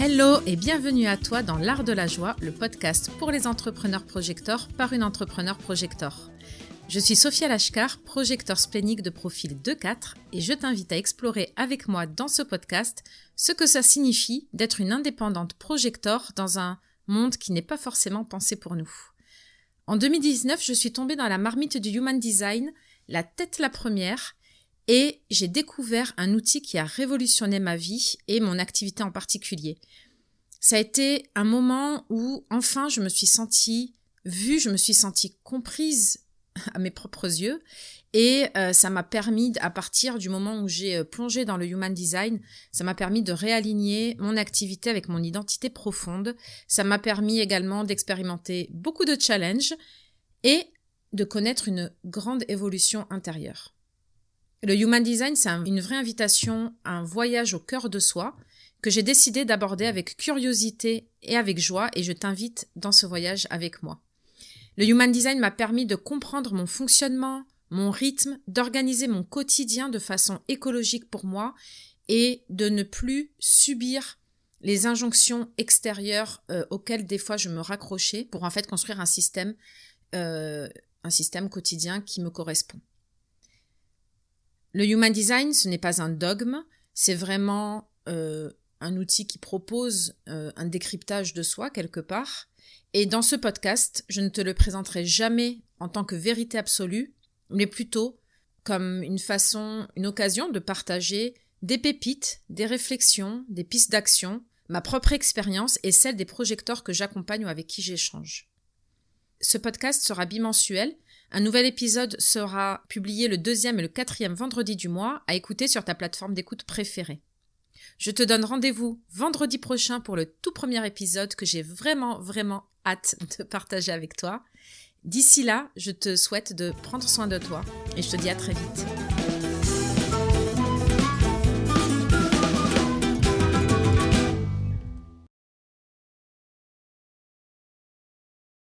Hello et bienvenue à toi dans l'Art de la Joie, le podcast pour les entrepreneurs projecteurs par une entrepreneur projecteur. Je suis Sophia Lashkar, projecteur splénique de profil 2-4 et je t'invite à explorer avec moi dans ce podcast ce que ça signifie d'être une indépendante projecteur dans un monde qui n'est pas forcément pensé pour nous. En 2019, je suis tombée dans la marmite du Human Design, la tête la première, et j'ai découvert un outil qui a révolutionné ma vie et mon activité en particulier. Ça a été un moment où enfin je me suis sentie vue, je me suis sentie comprise à mes propres yeux et ça m'a permis, à partir du moment où j'ai plongé dans le Human Design, ça m'a permis de réaligner mon activité avec mon identité profonde. Ça m'a permis également d'expérimenter beaucoup de challenges et de connaître une grande évolution intérieure. Le Human Design, c'est une vraie invitation à un voyage au cœur de soi que j'ai décidé d'aborder avec curiosité et avec joie et je t'invite dans ce voyage avec moi. Le Human Design m'a permis de comprendre mon fonctionnement, mon rythme, d'organiser mon quotidien de façon écologique pour moi et de ne plus subir les injonctions extérieures auxquelles des fois je me raccrochais pour en fait construire un système quotidien qui me correspond. Le Human Design, ce n'est pas un dogme, c'est vraiment un outil qui propose un décryptage de soi quelque part. Et dans ce podcast, je ne te le présenterai jamais en tant que vérité absolue, mais plutôt comme une occasion de partager des pépites, des réflexions, des pistes d'action, ma propre expérience et celle des projecteurs que j'accompagne ou avec qui j'échange. Ce podcast sera bimensuel. Un nouvel épisode sera publié le 2e et le 4e vendredi du mois à écouter sur ta plateforme d'écoute préférée. Je te donne rendez-vous vendredi prochain pour le tout premier épisode que j'ai vraiment hâte de partager avec toi. D'ici là, je te souhaite de prendre soin de toi et je te dis à très vite.